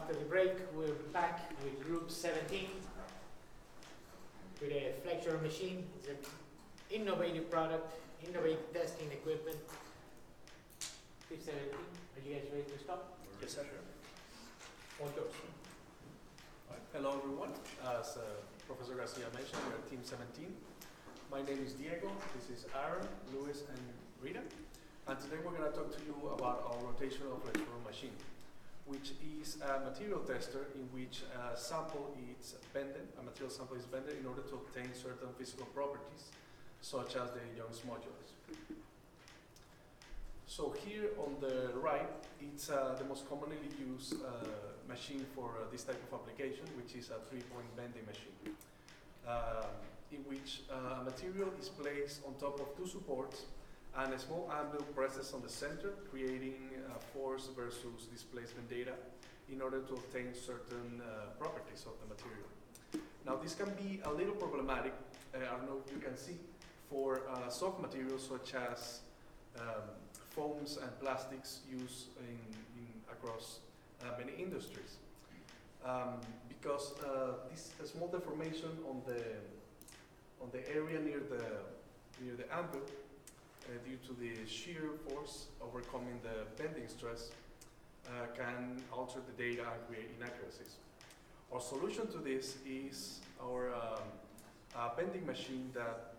After the break, we're back with group 17 with a flexure machine. It's an innovative product, innovative testing equipment. 17, are you guys ready to start? Yes, sir. All yours. Right. Hello, everyone. As Professor Garcia mentioned, we are Team 17. My name is Diego. This is Aaron, Luis, and Rita. And today we're going to talk to you about our rotational flexural machine, which is a material tester in which a sample is bended, a material sample is bended in order to obtain certain physical properties, such as the Young's modulus. So here on the right, it's the most commonly used machine for this type of application, which is a three-point bending machine, in which a material is placed on top of two supports and a small anvil presses on the center, creating force versus displacement data in order to obtain certain properties of the material. Now, this can be a little problematic, I don't know if you can see, for soft materials such as foams and plastics used across many industries. Because this small deformation on the area near the anvil, due to the shear force overcoming the bending stress, can alter the data and create inaccuracies. Our solution to this is our bending machine that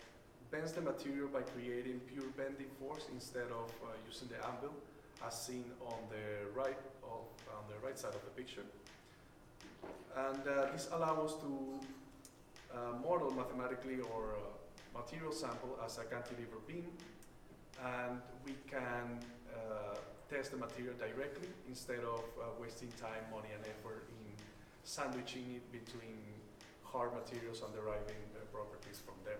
bends the material by creating pure bending force instead of using the anvil, as seen on the right side of the picture. And this allows us to model mathematically our material sample as a cantilever beam, and we can test the material directly instead of wasting time, money, and effort in sandwiching it between hard materials and deriving properties from them.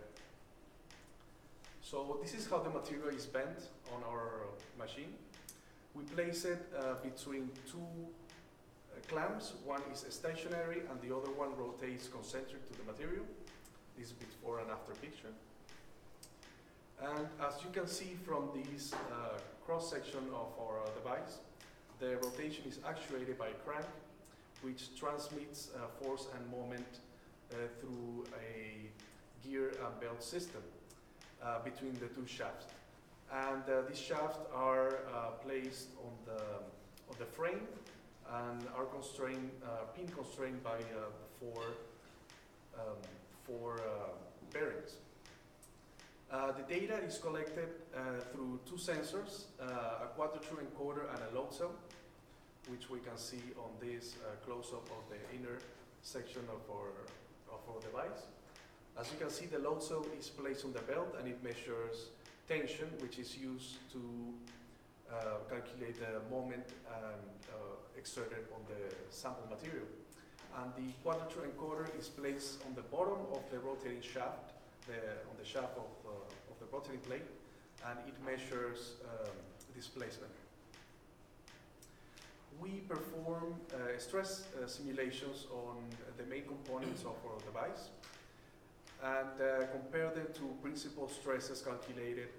So this is how the material is bent on our machine. We place it between two clamps. One is stationary and the other one rotates concentric to the material. This is before and after picture. And as you can see from this cross-section of our device, the rotation is actuated by a crank, which transmits force and moment through a gear and belt system between the two shafts. And these shafts are placed on the frame and are pin constrained by four bearings. The data is collected through two sensors, a quadrature encoder and a load cell, which we can see on this close-up of the inner section of our device. As you can see, the load cell is placed on the belt and it measures tension, which is used to calculate the moment exerted on the sample material. And the quadrature encoder is placed on the bottom of the rotating shaft, on the shaft of the rotating plate, and it measures displacement. We perform stress simulations on the main components of our device and compare them to principal stresses calculated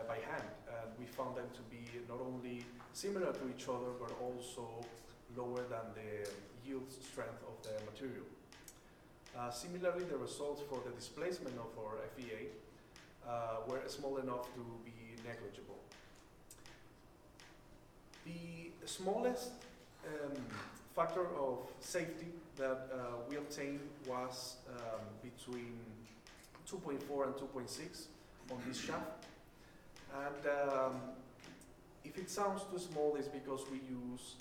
by hand. And we found them to be not only similar to each other, but also lower than the yield strength of the material. Similarly, the results for the displacement of our FEA were small enough to be negligible. The smallest factor of safety that we obtained was between 2.4 and 2.6 on this shaft. And if it sounds too small, it's because we use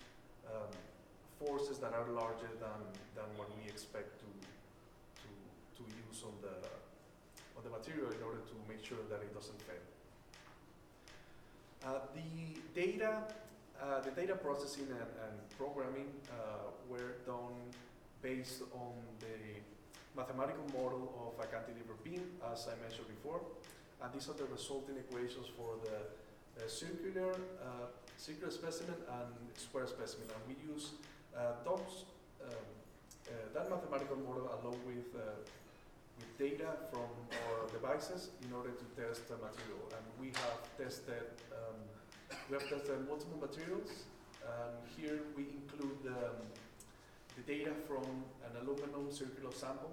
forces that are larger than what we expect to use on the material in order to make sure that it doesn't fail. The data processing and programming were done based on the mathematical model of a cantilever beam, as I mentioned before. And these are the resulting equations for the circular specimen and square specimen. And we use that mathematical model along with data from our devices in order to test the material. And we have tested multiple materials. Here we include data from an aluminum circular sample.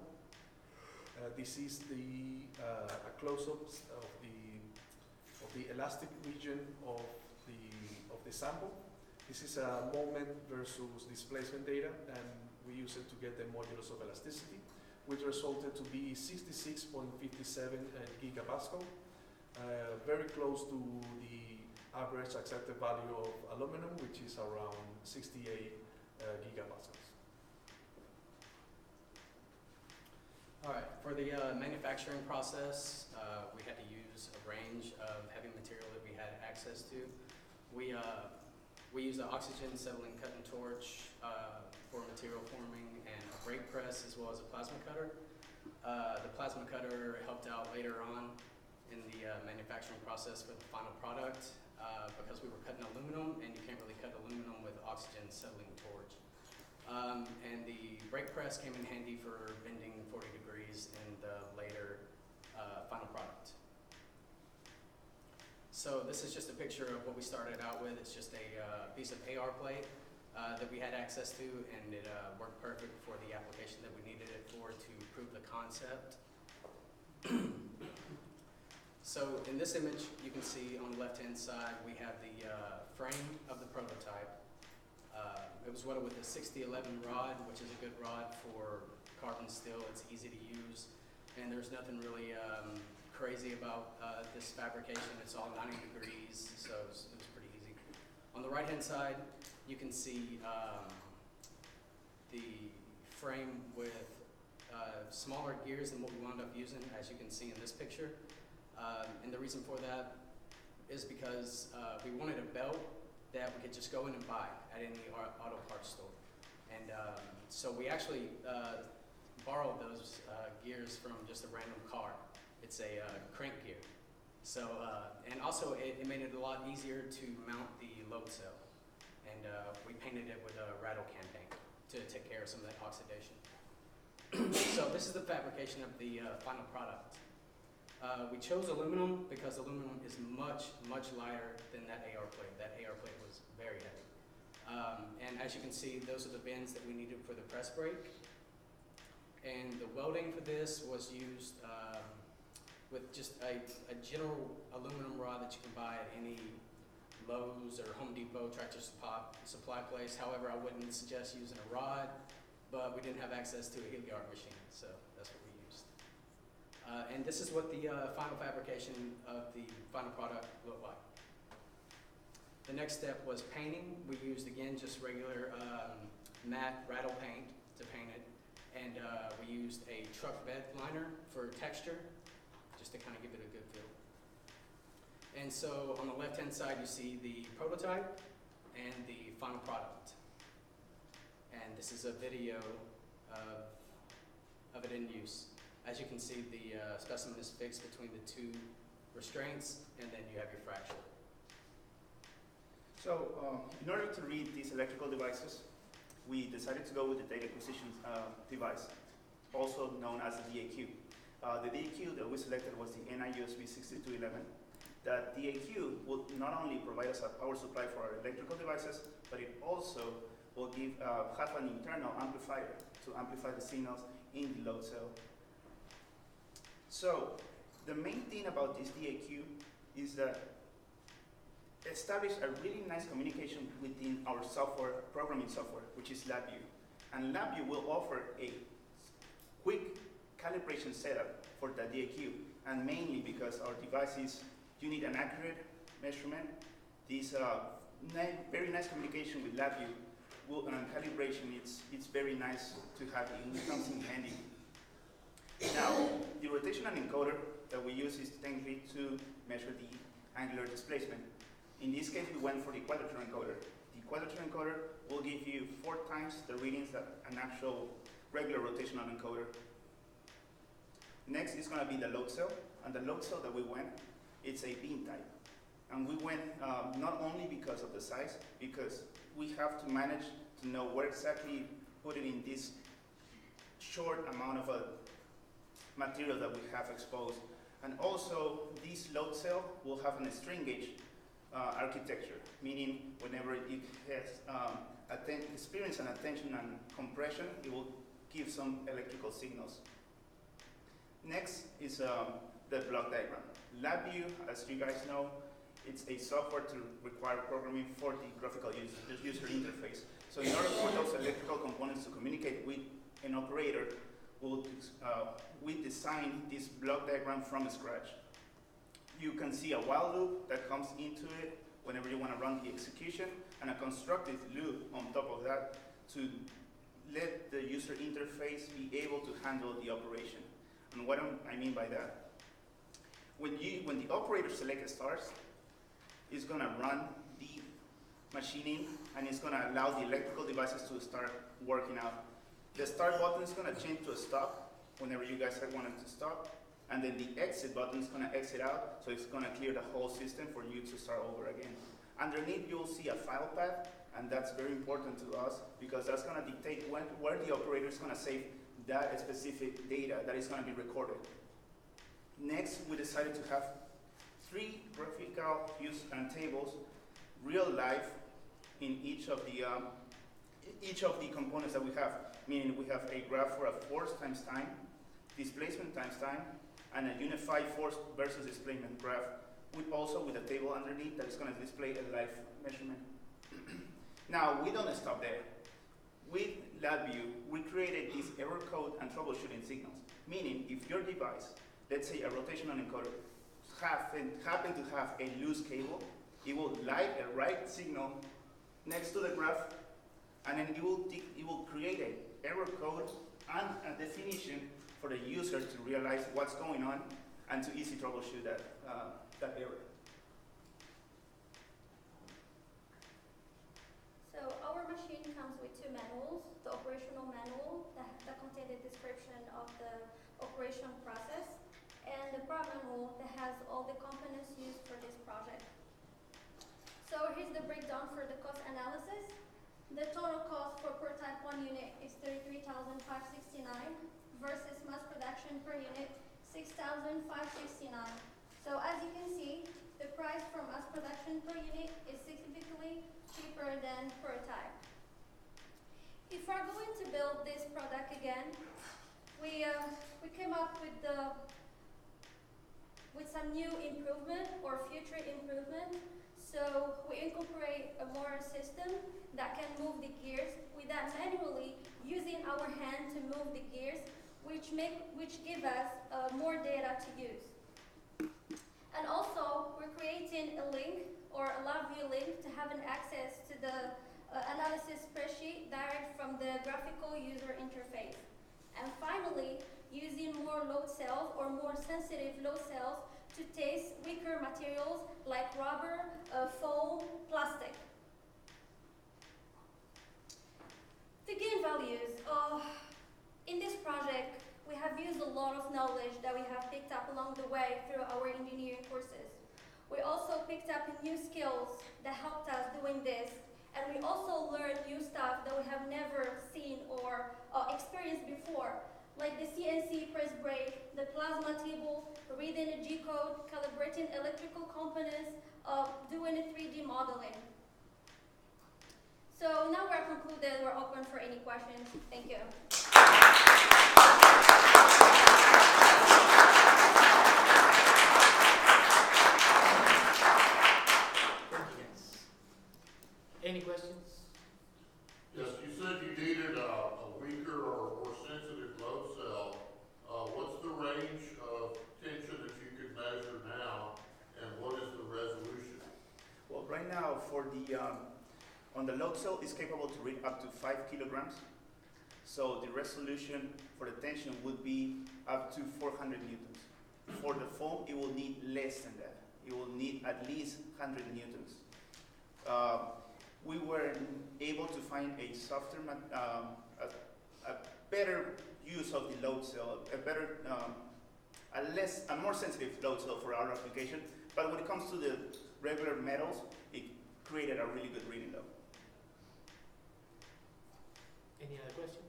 This is a close-up of the elastic region of the sample. This is a moment versus displacement data, and we use it to get the modulus of elasticity, which resulted to be 66.57 gigapascal, very close to the average accepted value of aluminum, which is around 68 gigapascals. All right, for the manufacturing process, we had to use a range of heavy material that we had access to. We use an oxygen settling cut and torch for material forming, and a brake press, as well as a plasma cutter. The plasma cutter helped out later on in the manufacturing process for the final product because we were cutting aluminum, and you can't really cut aluminum with oxygen settling torch. And the brake press came in handy for bending 40 degrees in the later final product. So this is just a picture of what we started out with. It's just a piece of AR plate that we had access to, and it worked perfect for the application that we needed it for to prove the concept. So in this image, you can see on the left-hand side, we have the frame of the prototype. It was welded with a 6011 rod, which is a good rod for carbon steel. It's easy to use, and there's nothing really crazy about this fabrication. It's all 90 degrees, so it was pretty easy. On the right-hand side, you can see the frame with smaller gears than what we wound up using, as you can see in this picture. And the reason for that is because we wanted a belt that we could just go in and buy at any auto parts store. And so we actually borrowed those gears from just a random car. It's a crank gear. So, and also it made it a lot easier to mount the load cell. And we painted it with a rattle can paint to take care of some of that oxidation. So this is the fabrication of the final product. We chose aluminum because aluminum is much, much lighter than that AR plate. That AR plate was very heavy. And as you can see, those are the bends that we needed for the press brake. And the welding for this was used with just a general aluminum rod that you can buy at any Lowe's or Home Depot tractor supply place. However, I wouldn't suggest using a rod, but we didn't have access to a HeliARC machine, so that's what we used. And this is what the final fabrication of the final product looked like. The next step was painting. We used, again, just regular matte rattle paint to paint it. And we used a truck bed liner for texture, just to kind of give it a good feel. And so on the left-hand side, you see the prototype and the final product. And this is a video of it in use. As you can see, the specimen is fixed between the two restraints, and then you have your fracture. So in order to read these electrical devices, we decided to go with the data acquisition device, also known as the DAQ. The DAQ that we selected was the NI-USB 6211. That DAQ will not only provide us a power supply for our electrical devices, but it also will have an internal amplifier to amplify the signals in the load cell. So the main thing about this DAQ is that establish a really nice communication within our software, programming software, which is LabVIEW. And LabVIEW will offer a quick calibration setup for the DAQ, and mainly because our devices, you need an accurate measurement. This very nice communication with LabVIEW and calibration, it's very nice to have. It comes in handy. Now, the rotational encoder that we use is technically to measure the angular displacement. In this case, we went for the quadrature encoder. The quadrature encoder will give you 4 times the readings that an actual regular rotational encoder. Next is going to be the load cell, and the load cell that we went, it's a beam type. And we went not only because of the size, because we have to manage to know where exactly put it in this short amount of material that we have exposed. And also, this load cell will have a strain gauge architecture, meaning whenever it has experience and attention and compression, it will give some electrical signals. Next is the block diagram. LabVIEW, as you guys know, it's a software to require programming for the graphical user interface. So in order for those electrical components to communicate with an operator, we design this block diagram from scratch. You can see a while loop that comes into it whenever you want to run the execution, and a constructive loop on top of that to let the user interface be able to handle the operation. And what I mean by that, when the operator selects stars, it's going to run the machining, and it's going to allow the electrical devices to start working out. The start button is going to change to a stop whenever you guys want it to stop, and then the exit button is going to exit out, so it's going to clear the whole system for you to start over again. Underneath, you'll see a file path, and that's very important to us because that's going to dictate where the operator is going to save that specific data that is going to be recorded. Next, we decided to have 3 graphical views and tables, real life, in each of the components that we have. Meaning we have a graph for a force times time, displacement times time, and a unified force versus displacement graph, with a table underneath that is going to display a live measurement. Now, we don't stop there. With LabVIEW, we created these error code and troubleshooting signals, meaning if your device, let's say a rotational encoder, happen to have a loose cable, it will light a right signal next to the graph, and then it will create an error code and a definition for the user to realize what's going on and to easily troubleshoot that error. So our machine comes with 2 manuals: the operational manual that contains a description of the operation process, and the pro manual that has all the components used for this project. So here's the breakdown for the cost analysis. The total cost for per type 1 unit is $33,569 versus mass production per unit $6,569. So as you can see, the price for mass production per unit is significantly cheaper than per type. If we're going to build this product again, we came up with some new improvement or future improvement. So we incorporate a motor system that can move the gears without manually using our hand to move the gears, which give us more data to use. And also, we're creating a link or a LabVIEW link to have an access to the analysis spreadsheet direct from the graphical user interface. And finally, using more load cells or more sensitive load cells to test weaker materials like rubber, foam, plastic. The gain values. In this project, we have used a lot of knowledge that we have picked up along the way through our engineering courses. We also picked up new skills that helped us doing this, and we also learned new stuff that we have never seen or experienced before, like the CNC press brake, the plasma table, reading a G-code, calibrating electrical components, doing a 3D modeling. So now we're concluded, we're open for any questions. Thank you. Thank you, guys. Any questions? Yes, you said you needed a weaker or more sensitive load cell. What's the range of tension that you can measure now, and what is the resolution? Well, right now, for the on the load cell, it's capable to read up to 5 kilograms. So the resolution for the tension would be up to 400 newtons. For the foam, it will need less than that. It will need at least 100 newtons. We were able to find a softer, a better use of the load cell, a more sensitive load cell for our application. But when it comes to the regular metals, it created a really good reading though. Any other questions?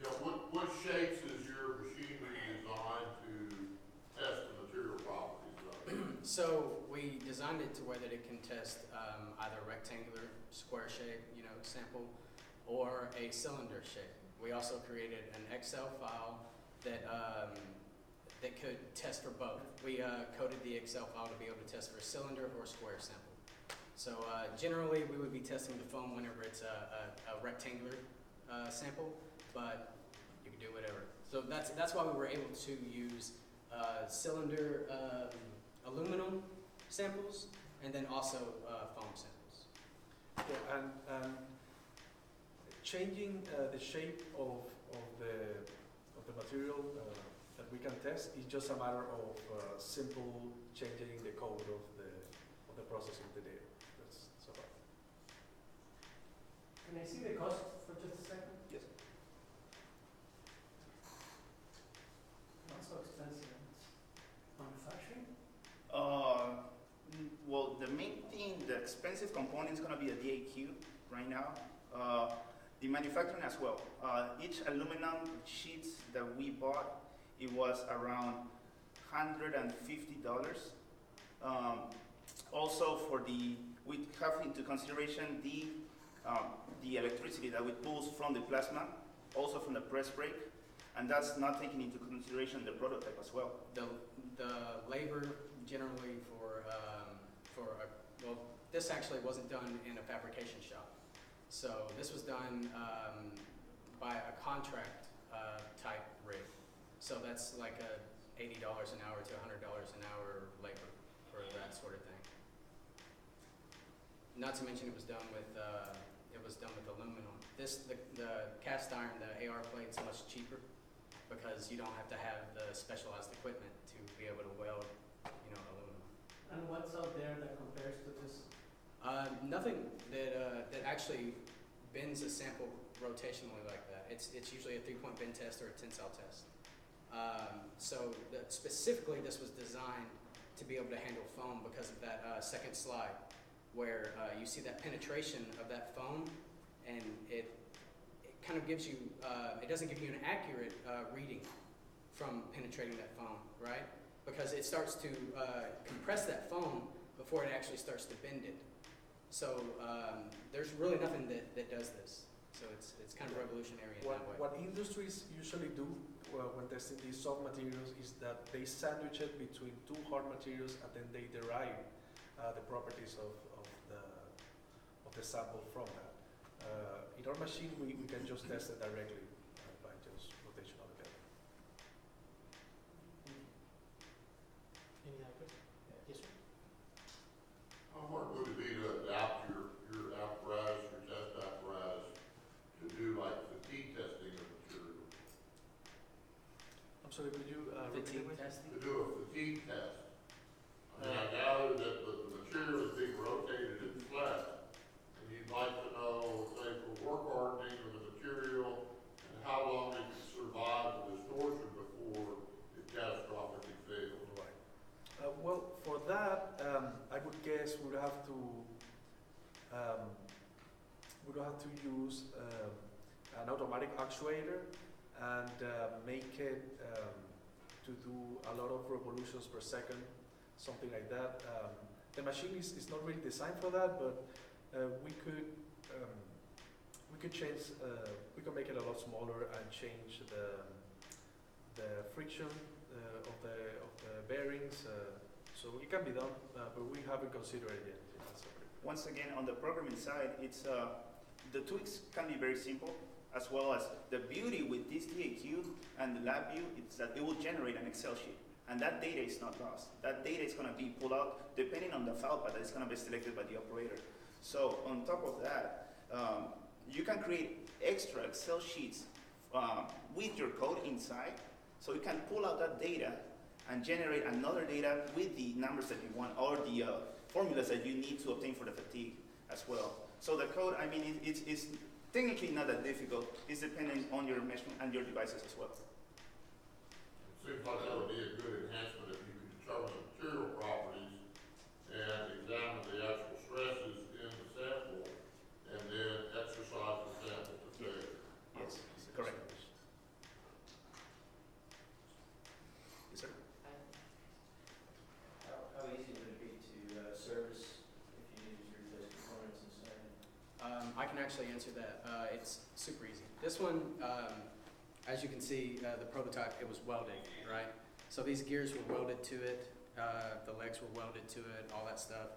Yeah, what shapes is your machinery designed to test the material properties of it? So we designed designed it to where that it can test either rectangular, square shape, sample, or a cylinder shape. We also created an Excel file that that could test for both. We coded the Excel file to be able to test for a cylinder or a square sample. So generally, we would be testing the foam whenever it's a rectangular sample, but you can do whatever. So that's why we were able to use cylinder aluminum samples and then also foam samples. Yeah, and changing the shape of the material that we can test is just a matter of simple changing the code of the processing of the data. That's about it. Can I see the cost for just a second? Yes. Not so expensive. It's manufacturing? Well, the main thing, the expensive component is going to be the DAQ right now. The manufacturing as well. Each aluminum sheets that we bought, it was around $150. Also, we have into consideration the electricity that we pulls from the plasma, also from the press brake, and that's not taking into consideration the prototype as well. The labor generally well, this actually wasn't done in a fabrication shop. So this was done by a contract type rig. So that's like a $80 an hour to $100 an hour labor for that sort of thing. Not to mention it was done with aluminum. The cast iron, the AR plate is much cheaper because you don't have to have the specialized equipment to be able to weld, aluminum. And what's out there that compares to this? Nothing that actually bends a sample rotationally like that. It's usually a 3-point bend test or a tensile test. Specifically, this was designed to be able to handle foam because of that second slide, where you see that penetration of that foam, and it kind of gives you, it doesn't give you an accurate reading from penetrating that foam, right? Because it starts to compress that foam before it actually starts to bend it. So there's really nothing that does this. So it's kind of revolutionary in that way. What industries usually do when testing these soft materials is that they sandwich it between two hard materials and then they derive the properties of the sample from that. In our machine, we can just test it directly by just rotation of the level. Any other questions? Yes, sir. How hard would it be to adapt your apparatus, your test apparatus, to do like fatigue testing of material? I'm sorry, could you repeat Fatigue it? testing? To do a fatigue test? I mean, I gather that the material is being rotated and flat, and you'd like to know, say, for work hardening of the material, and how long it can survive the distortion before it catastrophically fails. Right. Well, for that, I would guess we would have to use an automatic actuator and make it to do a lot of revolutions per second, something like that. The machine is not really designed for that, but we could change. We could make it a lot smaller and change the friction of the bearings. So it can be done, but we haven't considered it yet. Once again, on the programming side, it's the tweaks can be very simple, as well as the beauty with this DAQ and the LabVIEW is that it will generate an Excel sheet, and that data is not lost. That data is going to be pulled out depending on the file path that is going to be selected by the operator. So on top of that, you can create extra Excel sheets with your code inside, so you can pull out that data and generate another data with the numbers that you want or the formulas that you need to obtain for the fatigue as well. So the code, I mean, it's technically not that difficult. It's dependent on your measurement and your devices as well. It seems like that would be a good enhancement if you could determine the material properties and examine the actual stresses in the sample, and then exercise the sample to failure. Yes, correct. Yes, sir. How easy would it be to serve actually answer that. It's super easy. This one, as you can see, the prototype, it was welded, right? So these gears were welded to it, the legs were welded to it, all that stuff.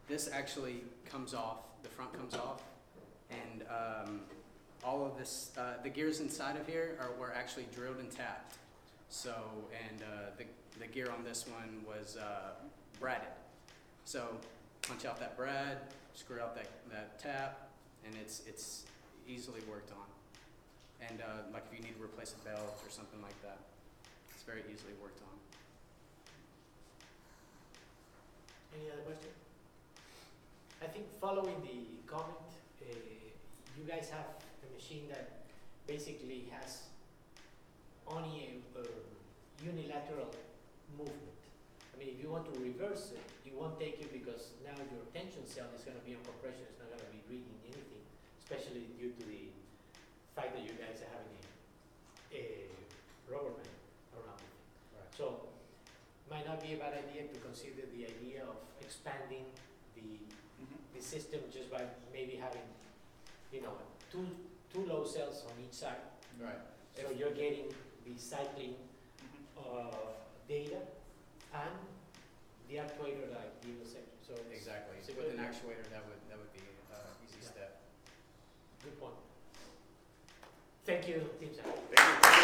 This actually comes off, the front comes off, and all of this, the gears inside of here were actually drilled and tapped. So, and the gear on this one was bradded. So punch out that brad, screw out that tap, and it's easily worked on. And like if you need to replace a belt or something like that, it's very easily worked on. Any other question? I think following the comment, you guys have a machine that basically has only a unilateral movement. I mean, if you want to reverse it, it won't take you because now your tension cell is going to be on compression. It's not going to be reading anything, especially due to the fact that you guys are having a rubber band around it. Right. So, might not be a bad idea to consider the idea of expanding the system just by maybe having, you know, two low cells on each side. Right. So you're getting the cycling data and the actuator like Dino said. So it's Exactly. it's a With good- an actuator, that would be an easy Yeah. step. Good point. Thank you, Team Sam. Thank you.